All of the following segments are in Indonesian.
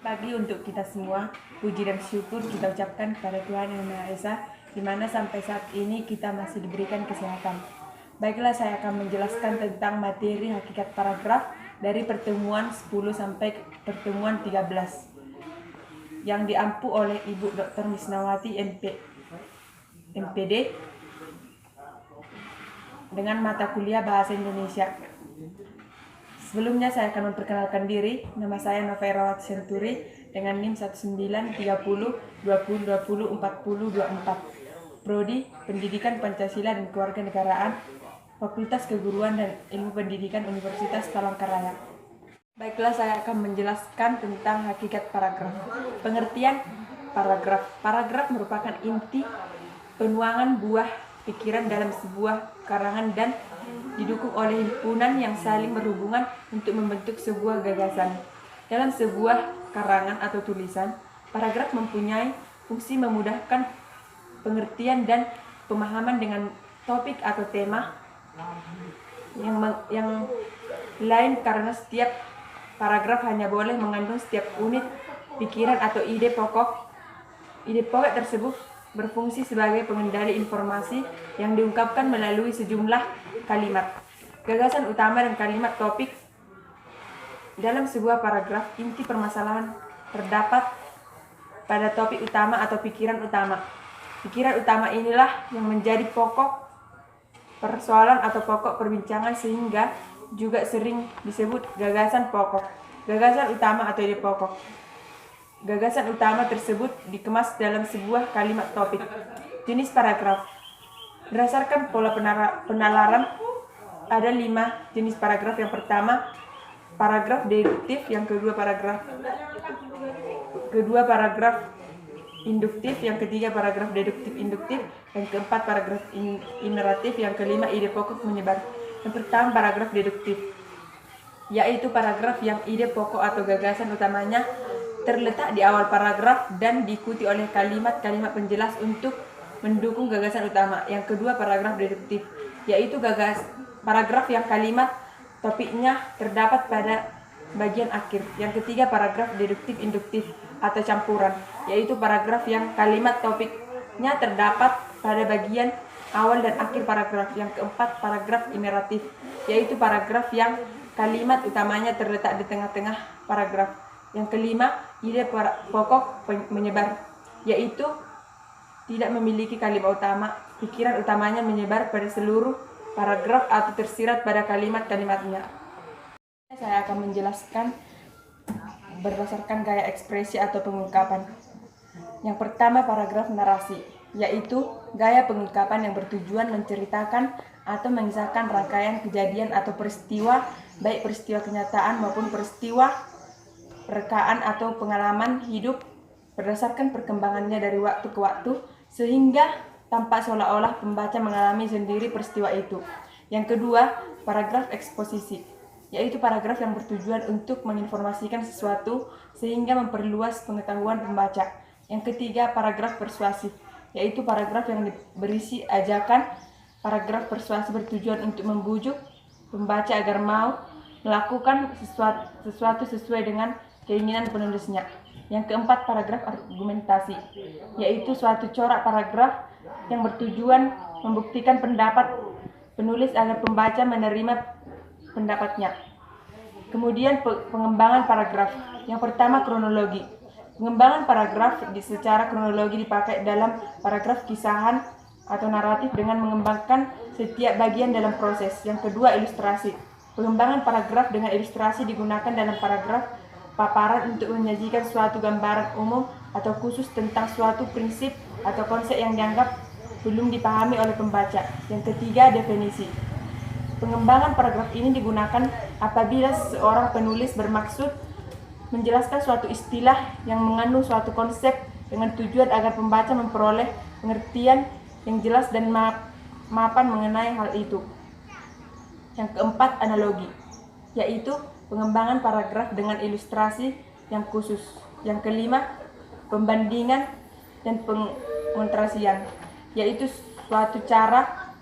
pagi untuk kita semua. Puji dan syukur kita ucapkan kepada Tuhan Yang Maha Esa, di mana sampai saat ini kita masih diberikan kesehatan. Baiklah, saya akan menjelaskan tentang materi hakikat paragraf dari pertemuan 10 sampai pertemuan 13 yang diampu oleh Ibu Dr. Misnawati MPD dengan mata kuliah Bahasa Indonesia. Sebelumnya saya akan memperkenalkan diri. Nama saya Nova Erawati Senturi dengan NIM 193020204024. Prodi Pendidikan Pancasila dan Kewarganegaraan, Fakultas Keguruan dan Ilmu Pendidikan Universitas Palangkaraya. Baiklah, saya akan menjelaskan tentang hakikat paragraf. Pengertian paragraf. Paragraf merupakan inti penuangan buah pikiran dalam sebuah karangan dan didukung oleh himpunan yang saling berhubungan untuk membentuk sebuah gagasan. Dalam sebuah karangan atau tulisan, paragraf mempunyai fungsi memudahkan pengertian dan pemahaman dengan topik atau tema yang lain, karena setiap paragraf hanya boleh mengandung setiap unit pikiran atau ide pokok. Ide pokok tersebut berfungsi sebagai pengendali informasi yang diungkapkan melalui sejumlah kalimat. Gagasan utama dan kalimat topik dalam sebuah paragraf. Inti permasalahan terdapat pada topik utama atau pikiran utama. Pikiran utama inilah yang menjadi pokok persoalan atau pokok perbincangan, sehingga juga sering disebut gagasan pokok. Gagasan utama atau ide pokok. Gagasan utama tersebut dikemas dalam sebuah kalimat topik. Jenis paragraf. Berdasarkan pola penalaran, ada 5 jenis paragraf. Yang pertama, paragraf deduktif. Yang kedua, paragraf induktif. Yang ketiga, paragraf deduktif induktif. Yang keempat, paragraf ineratif. Yang kelima, ide pokok menyebar. Yang pertama, paragraf deduktif, yaitu paragraf yang ide pokok atau gagasan utamanya terletak di awal paragraf dan diikuti oleh kalimat-kalimat penjelas untuk mendukung gagasan utama. Yang kedua, paragraf deduktif, yaitu paragraf yang kalimat topiknya terdapat pada bagian akhir. Yang ketiga, paragraf deduktif induktif atau campuran, yaitu paragraf yang kalimat topiknya terdapat pada bagian awal dan akhir paragraf. Yang keempat, paragraf ineratif, yaitu paragraf yang kalimat utamanya terletak di tengah-tengah paragraf. Yang kelima, ide pokok menyebar, yaitu tidak memiliki kalimat utama. Pikiran utamanya menyebar pada seluruh paragraf atau tersirat pada kalimat-kalimatnya. Saya akan menjelaskan berdasarkan gaya ekspresi atau pengungkapan. Yang pertama, paragraf narasi, yaitu gaya pengungkapan yang bertujuan menceritakan atau mengisahkan rangkaian kejadian atau peristiwa, baik peristiwa kenyataan maupun peristiwa rekaan atau pengalaman hidup berdasarkan perkembangannya dari waktu ke waktu, sehingga tampak seolah-olah pembaca mengalami sendiri peristiwa itu. Yang kedua, paragraf eksposisi, yaitu paragraf yang bertujuan untuk menginformasikan sesuatu sehingga memperluas pengetahuan pembaca. Yang ketiga, paragraf persuasif, yaitu paragraf yang berisi ajakan. Paragraf persuasif bertujuan untuk membujuk pembaca agar mau melakukan sesuatu sesuai dengan keinginan penulisnya. Yang keempat, paragraf argumentasi, yaitu suatu corak paragraf yang bertujuan membuktikan pendapat penulis agar pembaca menerima pendapatnya. Kemudian pengembangan paragraf. Yang pertama, kronologi. Pengembangan paragraf secara kronologi dipakai dalam paragraf kisahan atau naratif dengan mengembangkan setiap bagian dalam proses. Yang kedua, ilustrasi. Pengembangan paragraf dengan ilustrasi digunakan dalam paragraf paparan untuk menyajikan suatu gambaran umum atau khusus tentang suatu prinsip atau konsep yang dianggap belum dipahami oleh pembaca. Yang ketiga, definisi. Pengembangan paragraf ini digunakan apabila seorang penulis bermaksud menjelaskan suatu istilah yang mengandung suatu konsep dengan tujuan agar pembaca memperoleh pengertian yang jelas dan mapan mengenai hal itu. Yang keempat, analogi, yaitu pengembangan paragraf dengan ilustrasi yang khusus. Yang kelima, pembandingan dan pengontrasian, yaitu suatu cara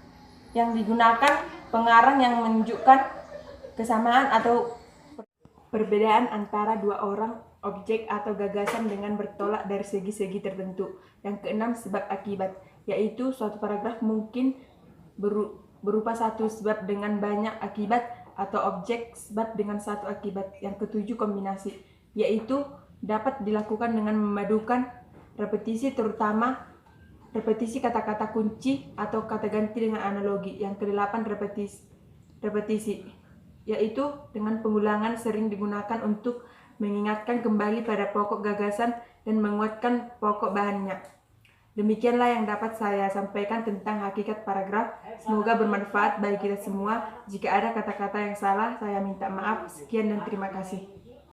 yang digunakan pengarang yang menunjukkan kesamaan atau perbedaan antara dua orang objek atau gagasan dengan bertolak dari segi-segi tertentu. Yang keenam, sebab akibat, yaitu suatu paragraf mungkin berupa satu sebab dengan banyak akibat atau objek sebab dengan satu akibat. Yang ketujuh, kombinasi, yaitu dapat dilakukan dengan memadukan repetisi, terutama repetisi kata-kata kunci atau kata ganti dengan analogi. Yang kedelapan, repetisi, yaitu dengan pengulangan sering digunakan untuk mengingatkan kembali pada pokok gagasan dan menguatkan pokok bahannya. Demikianlah yang dapat saya sampaikan tentang hakikat paragraf. Semoga bermanfaat bagi kita semua. Jika ada kata-kata yang salah, saya minta maaf. Sekian dan terima kasih.